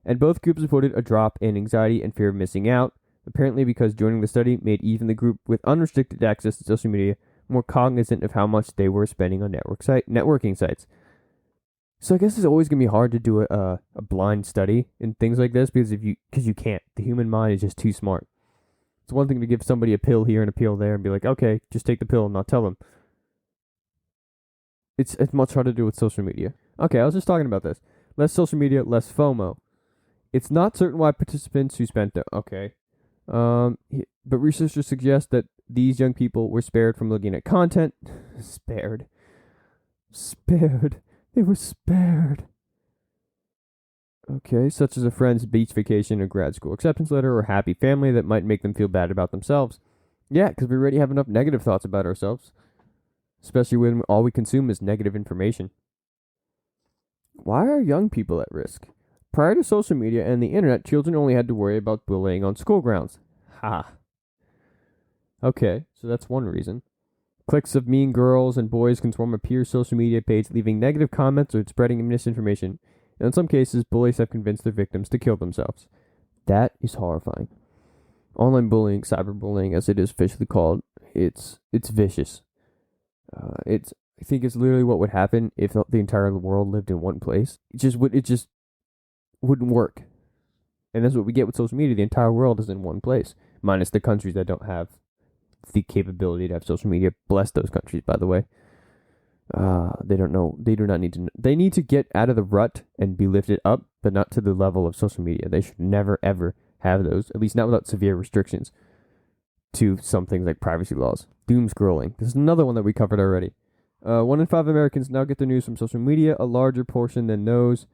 And both groups reported a drop in anxiety and fear of missing out, apparently because joining the study made even the group with unrestricted access to social media more cognizant of how much they were spending on networking sites. So I guess it's always going to be hard to do a blind study in things like this because you can't. The human mind is just too smart. It's one thing to give somebody a pill here and a pill there and be like, okay, just take the pill and not tell them. It's much harder to do with social media. Okay, I was just talking about this. Less social media, less FOMO. It's not certain why participants who spent but researchers suggest that these young people were spared from looking at content. Spared. They were spared. Okay, such as a friend's beach vacation or grad school acceptance letter or happy family that might make them feel bad about themselves. Yeah, because we already have enough negative thoughts about ourselves. Especially when all we consume is negative information. Why are young people at risk? Prior to social media and the internet, children only had to worry about bullying on school grounds. Ha. Okay, so that's one reason. Cliques of mean girls and boys can swarm a peer social media page, leaving negative comments or spreading misinformation. And in some cases, bullies have convinced their victims to kill themselves. That is horrifying. Online bullying, cyberbullying, as it is officially called, it's vicious. I think it's literally what would happen if the entire world lived in one place. It just wouldn't work. And that's what we get with social media. The entire world is in one place, minus the countries that don't have the capability to have social media. Bless those countries, by the way. They don't know. They do not need to. They need to get out of the rut and be lifted up, but not to the level of social media. They should never ever have those, at least not without severe restrictions to some things like privacy laws. Doom scrolling. This is another one that we covered already. 1 in 5 Americans now get their news from social media, a larger proportion than those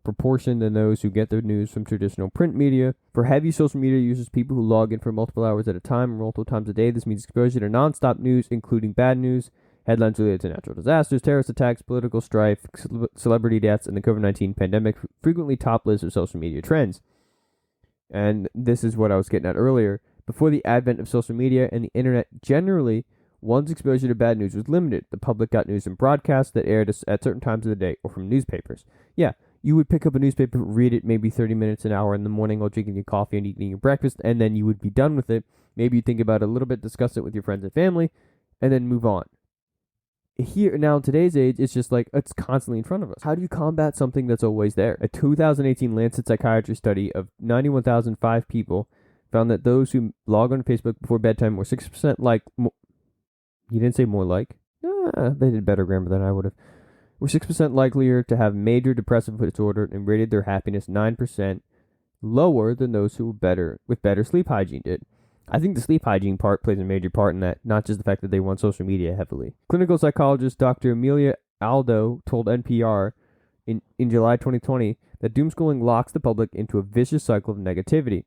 who get their news from traditional print media. For heavy social media users, people who log in for multiple hours at a time, multiple times a day, this means exposure to non-stop news, including bad news, headlines related to natural disasters, terrorist attacks, political strife, celebrity deaths, and the COVID-19 pandemic frequently top lists of social media trends. And this is what I was getting at earlier. Before the advent of social media and the internet, generally, one's exposure to bad news was limited. The public got news from broadcasts that aired at certain times of the day or from newspapers. Yeah, you would pick up a newspaper, read it maybe 30 minutes, an hour in the morning while drinking your coffee and eating your breakfast, and then you would be done with it. Maybe you think about it a little bit, discuss it with your friends and family, and then move on. here now in today's age, it's just like it's constantly in front of us. How do you combat something that's always there? A 2018 Lancet Psychiatry study of 91,005 people found that those who log on Facebook before bedtime were 6% like. You didn't say more like? They did better grammar than I would have. Were 6% likelier to have major depressive disorder and rated their happiness 9% lower than those who were with better sleep hygiene did. I think the sleep hygiene part plays a major part in that, not just the fact that they want social media heavily. Clinical psychologist Dr. Amelia Aldo told NPR in July 2020 that doomschooling locks the public into a vicious cycle of negativity.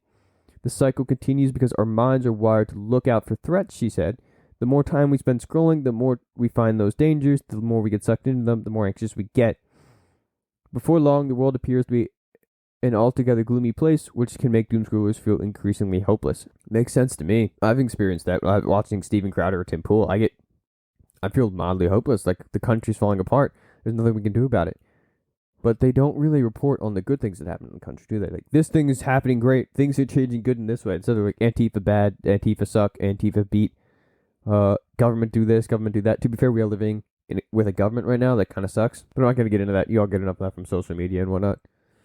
The cycle continues because our minds are wired to look out for threats, she said. The more time we spend scrolling, the more we find those dangers, the more we get sucked into them, the more anxious we get. Before long, the world appears to be an altogether gloomy place, which can make doomscrollers feel increasingly hopeless. Makes sense to me. I've experienced that watching Steven Crowder or Tim Pool. I feel mildly hopeless, like the country's falling apart. There's nothing we can do about it. But they don't really report on the good things that happen in the country, do they? Like, this thing is happening great. Things are changing good in this way. Instead of like Antifa bad, Antifa suck, Antifa beat. Government do this, government do that. To be fair, we are living with a government right now that kind of sucks. But I'm not going to get into that. You all get enough of that from social media and whatnot.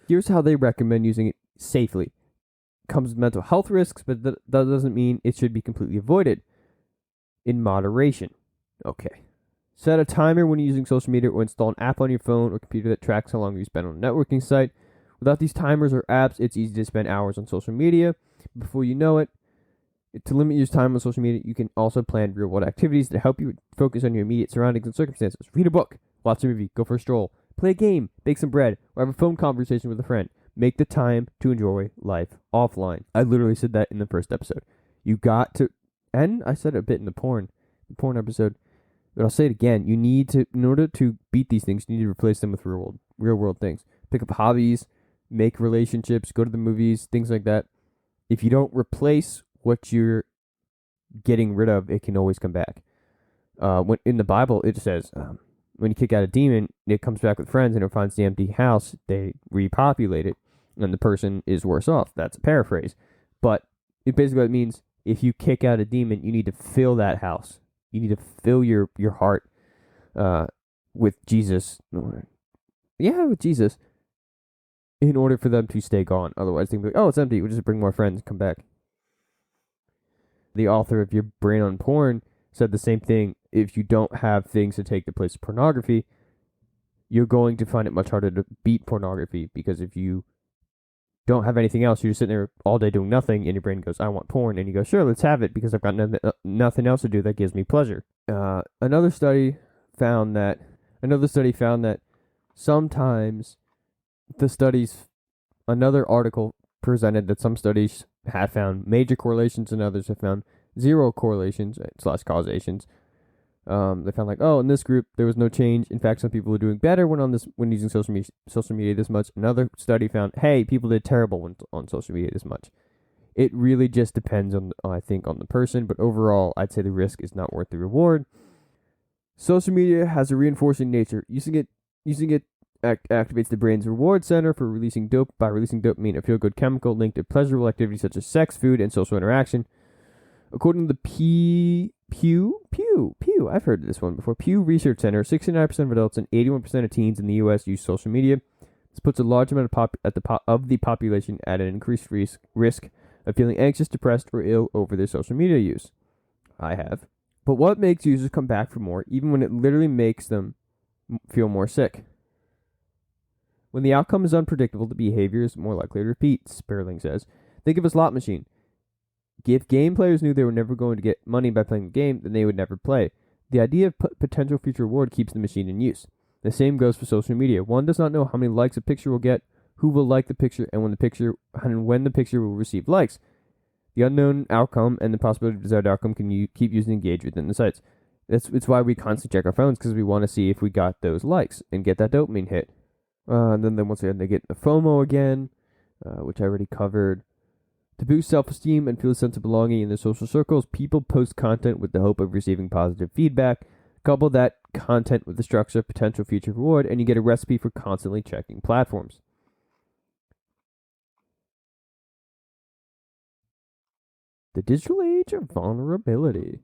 Here's how they recommend using it safely. Comes with mental health risks, but that doesn't mean it should be completely avoided. In moderation. Okay. Set a timer when using social media or install an app on your phone or computer that tracks how long you spend on a networking site. Without these timers or apps, it's easy to spend hours on social media. Before you know it, to limit your time on social media, you can also plan real-world activities that help you focus on your immediate surroundings and circumstances. Read a book, watch a movie, go for a stroll, play a game, bake some bread, or have a phone conversation with a friend. Make the time to enjoy life offline. I literally said that in the first episode. You got to, and I said it a bit in the porn episode, but I'll say it again. You need to, in order to beat these things, you need to replace them with real world things. Pick up hobbies, make relationships, go to the movies, things like that. If you don't replace what you're getting rid of, it can always come back. When in the Bible, it says, when you kick out a demon, it comes back with friends and it finds the empty house. They repopulate it, and the person is worse off. That's a paraphrase. But it basically means if you kick out a demon, you need to fill that house. You need to fill your heart with Jesus. Yeah, with Jesus. In order for them to stay gone. Otherwise, they can be like, oh, it's empty. We'll just bring more friends. Come back. The author of Your Brain on Porn said the same thing. If you don't have things to take the place of pornography, you're going to find it much harder to beat pornography, because if you don't have anything else, you're just sitting there all day doing nothing, and your brain goes, I want porn, and you go, sure, let's have it, because I've got nothing else to do that gives me pleasure. Another study found that sometimes another article presented that some studies have found major correlations and others have found zero correlations / causations. They found like, in this group there was no change. In fact, some people were doing better when using social media this much. Another study found, hey, people did terrible on social media this much. It really just depends on the person, but overall, I'd say the risk is not worth the reward. Social media has a reinforcing nature. Using it activates the brain's reward center by releasing dopamine, a feel-good chemical linked to pleasurable activities such as sex, food, and social interaction. According to the Pew, I've heard of this one before. Pew Research Center, 69% of adults and 81% of teens in the U.S. use social media. This puts a large amount of the population at an increased risk of feeling anxious, depressed, or ill over their social media use. I have. But what makes users come back for more, even when it literally makes them feel more sick? When the outcome is unpredictable, the behavior is more likely to repeat, Sperling says. Think of a slot machine. If game players knew they were never going to get money by playing the game, then they would never play. The idea of potential future reward keeps the machine in use. The same goes for social media. One does not know how many likes a picture will get, who will like the picture, and when the picture will receive likes. The unknown outcome and the possibility of desired outcome can keep users engaged within the sites. It's why we constantly check our phones, because we want to see if we got those likes and get that dopamine hit. And then once again, they get the FOMO again, which I already covered. To boost self-esteem and feel a sense of belonging in their social circles, people post content with the hope of receiving positive feedback. Couple that content with the structure of potential future reward, and you get a recipe for constantly checking platforms. The digital age of vulnerability.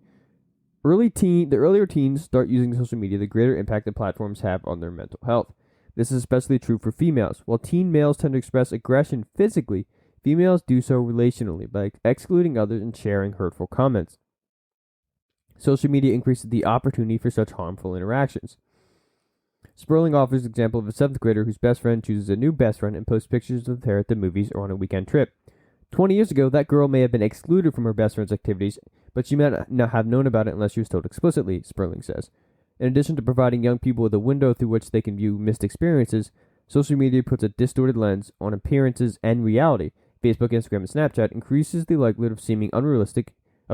The earlier teens start using social media, the greater impact the platforms have on their mental health. This is especially true for females. While teen males tend to express aggression physically, females do so relationally by excluding others and sharing hurtful comments. Social media increases the opportunity for such harmful interactions. Sperling offers an example of a 7th grader whose best friend chooses a new best friend and posts pictures of her at the movies or on a weekend trip. 20 years ago, that girl may have been excluded from her best friend's activities, but she may not have known about it unless she was told explicitly, Sperling says. In addition to providing young people with a window through which they can view missed experiences, social media puts a distorted lens on appearances and reality. Facebook, Instagram, and Snapchat increases the likelihood of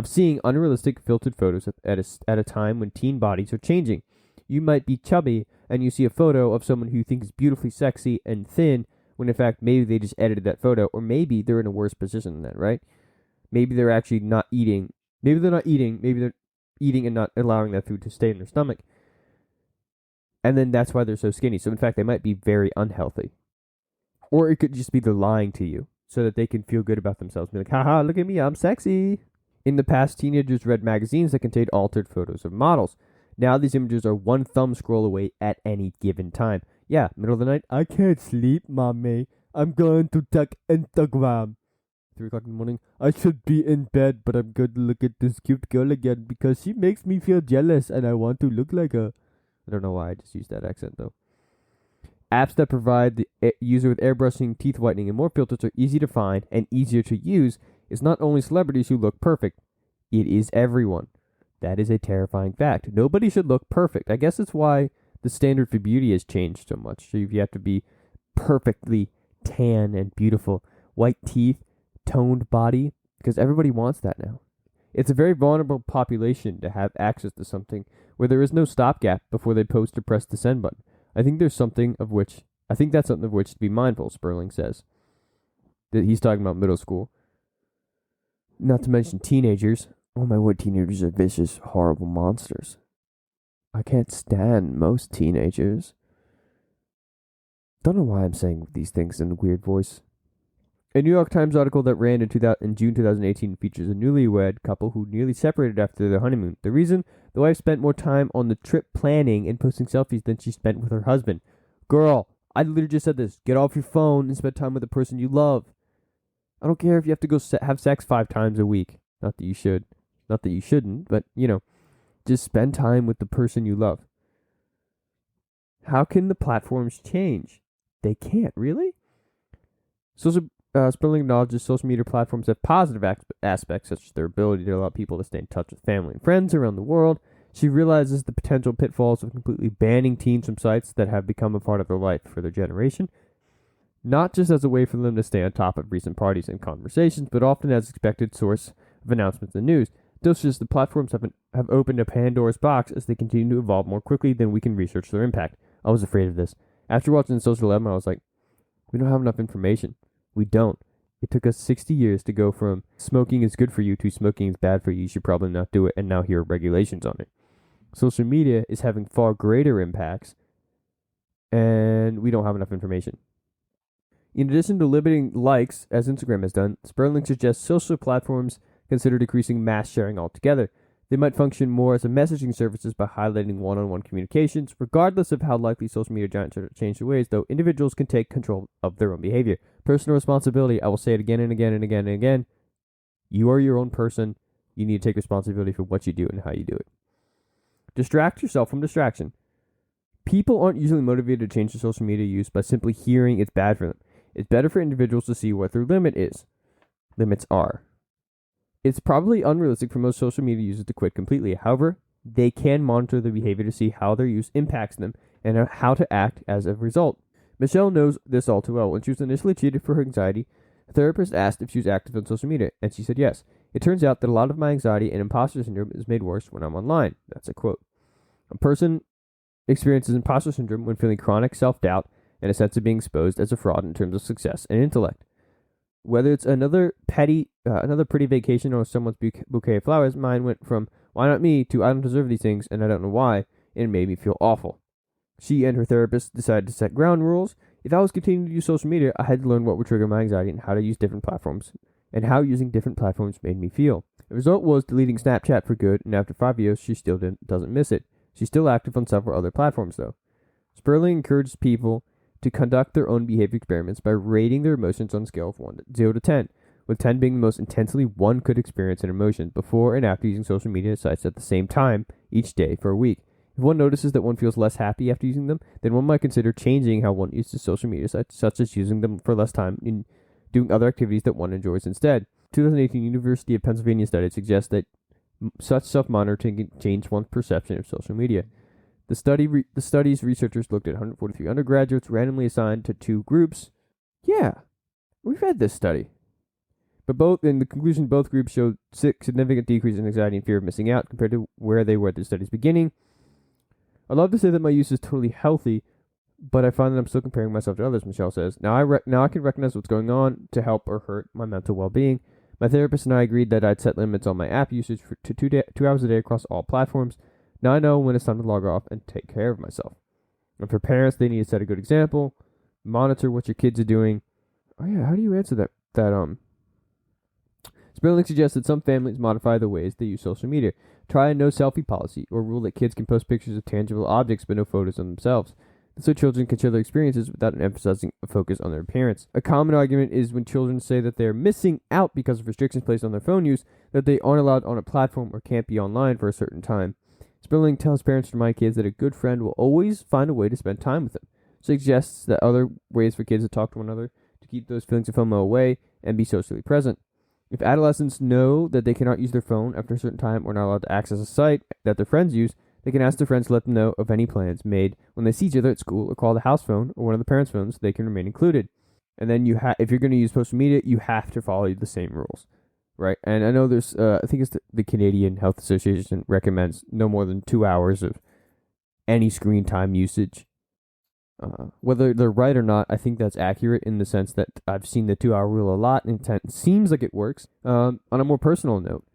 seeing unrealistic filtered photos at a time when teen bodies are changing. You might be chubby and you see a photo of someone who you think is beautifully sexy and thin, when in fact maybe they just edited that photo, or maybe they're in a worse position than that, right? Maybe they're actually not eating. Maybe they're not eating. Maybe they're eating and not allowing that food to stay in their stomach. And then that's why they're so skinny. So in fact, they might be very unhealthy. Or it could just be they're lying to you so that they can feel good about themselves. Be like, haha, look at me, I'm sexy. In the past, teenagers read magazines that contained altered photos of models. Now these images are one thumb scroll away at any given time. Yeah, middle of the night, I can't sleep, mommy. I'm going to check Instagram. 3 o'clock in the morning, I should be in bed, but I'm going to look at this cute girl again because she makes me feel jealous and I want to look like her. I don't know why I just used that accent though. Apps that provide the user with airbrushing, teeth whitening, and more filters are easy to find and easier to use. It's not only celebrities who look perfect, it is everyone. That is a terrifying fact. Nobody should look perfect. I guess that's why the standard for beauty has changed so much. So you have to be perfectly tan and beautiful. White teeth, toned body, because everybody wants that now. It's a very vulnerable population to have access to something where there is no stopgap before they post or press the send button. I think that's something of which to be mindful, Sperling says. That he's talking about middle school. Not to mention teenagers. Oh my word, teenagers are vicious, horrible monsters. I can't stand most teenagers. Don't know why I'm saying these things in a weird voice. A New York Times article that ran in June 2018 features a newlywed couple who nearly separated after their honeymoon. The reason? The wife spent more time on the trip planning and posting selfies than she spent with her husband. Girl, I literally just said this. Get off your phone and spend time with the person you love. I don't care if you have to go have sex 5 times a week. Not that you should. Not that you shouldn't, but, just spend time with the person you love. How can the platforms change? They can't, really? Sperling acknowledges social media platforms have positive aspects, such as their ability to allow people to stay in touch with family and friends around the world. She realizes the potential pitfalls of completely banning teens from sites that have become a part of their life for their generation, not just as a way for them to stay on top of recent parties and conversations, but often as expected source of announcements and news. Just the platforms have opened a Pandora's box as they continue to evolve more quickly than we can research their impact. I was afraid of this. After watching The Social Dilemma, I was like, we don't have enough information. We don't. It took us 60 years to go from smoking is good for you to smoking is bad for you should probably not do it, and now here are regulations on it. Social media is having far greater impacts, and we don't have enough information. In addition to limiting likes, as Instagram has done, Sperling suggests social platforms consider decreasing mass sharing altogether. They might function more as a messaging services by highlighting one-on-one communications. Regardless of how likely social media giants are to change their ways, though, individuals can take control of their own behavior. Personal responsibility, I will say it again and again and again and again. You are your own person. You need to take responsibility for what you do and how you do it. Distract yourself from distraction. People aren't usually motivated to change their social media use by simply hearing it's bad for them. It's better for individuals to see what their limits are. It's probably unrealistic for most social media users to quit completely. However, they can monitor their behavior to see how their use impacts them and how to act as a result. Michelle knows this all too well. When she was initially treated for her anxiety, a therapist asked if she was active on social media, and she said yes. It turns out that a lot of my anxiety and imposter syndrome is made worse when I'm online. That's a quote. A person experiences imposter syndrome when feeling chronic self-doubt and a sense of being exposed as a fraud in terms of success and intellect. Whether it's another pretty vacation or someone's bouquet of flowers, mine went from, why not me, to I don't deserve these things and I don't know why, and it made me feel awful. She and her therapist decided to set ground rules. If I was continuing to use social media, I had to learn what would trigger my anxiety and how to use different platforms, and how using different platforms made me feel. The result was deleting Snapchat for good, and after 5 years, she still doesn't miss it. She's still active on several other platforms, though. Sperling encourages people to conduct their own behavior experiments by rating their emotions on a scale of 0 to 10, with 10 being the most intensely one could experience an emotion before and after using social media sites at the same time each day for a week. If one notices that one feels less happy after using them, then one might consider changing how one uses social media sites, such as using them for less time in doing other activities that one enjoys instead. 2018 University of Pennsylvania study suggests that such self-monitoring can change one's perception of social media. The study's researchers looked at 143 undergraduates randomly assigned to two groups. Yeah, we've read this study. But in the conclusion, both groups showed significant decrease in anxiety and fear of missing out compared to where they were at the study's beginning. I'd love to say that my use is totally healthy, but I find that I'm still comparing myself to others, Michelle says. Now I can recognize what's going on to help or hurt my mental well-being. My therapist and I agreed that I'd set limits on my app usage to 2 hours a day across all platforms. Now I know when it's time to log off and take care of myself. And for parents, they need to set a good example, monitor what your kids are doing. Oh yeah, how do you answer that? Sperling suggests that some families modify the ways they use social media. Try a no selfie policy, or rule that kids can post pictures of tangible objects but no photos of themselves, so children can share their experiences without emphasizing a focus on their appearance. A common argument is when children say that they're missing out because of restrictions placed on their phone use, that they aren't allowed on a platform or can't be online for a certain time. Sperling tells parents to remind kids that a good friend will always find a way to spend time with them. Suggests that other ways for kids to talk to one another to keep those feelings of FOMO away and be socially present. If adolescents know that they cannot use their phone after a certain time or not allowed to access a site that their friends use, they can ask their friends to let them know of any plans made when they see each other at school, or call the house phone or one of the parents' phones so they can remain included. And then if you're going to use social media, you have to follow the same rules, right? And I know there's, I think it's the Canadian Health Association recommends no more than 2 hours of any screen time usage. Whether they're right or not, I think that's accurate in the sense that I've seen the 2 hour rule a lot, and it seems like it works. On a more personal note,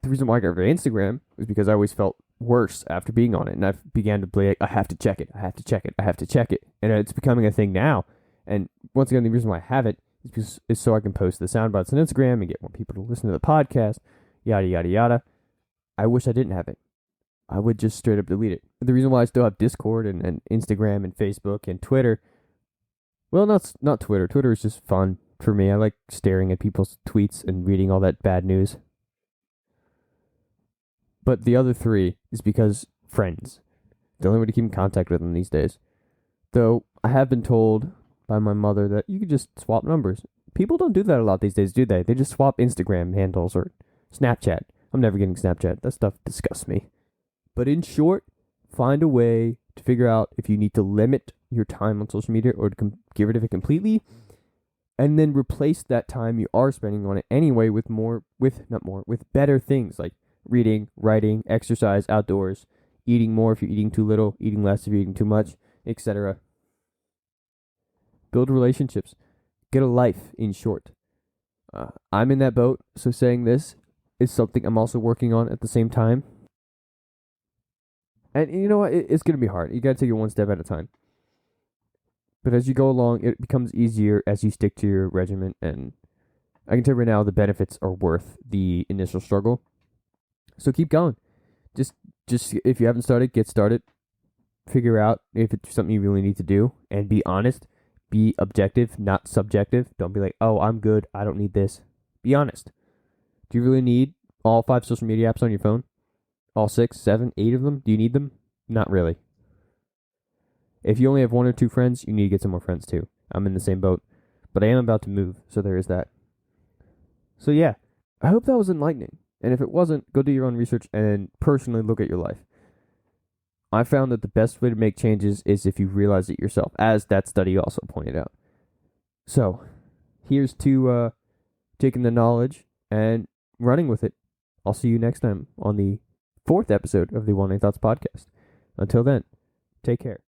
the reason why I got rid of Instagram was because I always felt worse after being on it, and I began to play like, I have to check it, and it's becoming a thing now. And once again, the reason why I have it is so I can post the sound bites on Instagram and get more people to listen to the podcast, yada yada yada. I wish I didn't have it. I would just straight up delete it. The reason why I still have Discord and Instagram and Facebook and Twitter, well, not Twitter. Twitter is just fun for me. I like staring at people's tweets and reading all that bad news. But the other three is because friends. The only way to keep in contact with them these days. Though I have been told by my mother that you could just swap numbers. People don't do that a lot these days, do they? They just swap Instagram handles or Snapchat. I'm never getting Snapchat. That stuff disgusts me. But in short, find a way to figure out if you need to limit your time on social media or to get rid of it completely, and then replace that time you are spending on it anyway with better things like reading, writing, exercise, outdoors, eating more if you're eating too little, eating less if you're eating too much, etc. Build relationships. Get a life, in short. I'm in that boat, so saying this is something I'm also working on at the same time. And you know what? It's going to be hard. You got to take it one step at a time. But as you go along, it becomes easier as you stick to your regimen. And I can tell you right now, the benefits are worth the initial struggle. So keep going. Just if you haven't started, get started. Figure out if it's something you really need to do. And be honest. Be objective, not subjective. Don't be like, oh, I'm good. I don't need this. Be honest. Do you really need all 5 social media apps on your phone? All 6, 7, 8 of them? Do you need them? Not really. If you only have 1 or 2 friends, you need to get some more friends too. I'm in the same boat. But I am about to move, so there is that. So yeah, I hope that was enlightening. And if it wasn't, go do your own research and personally look at your life. I found that the best way to make changes is if you realize it yourself, as that study also pointed out. So, here's to taking the knowledge and running with it. I'll see you next time on the 4th episode of the Wandering Thoughts podcast. Until then, take care.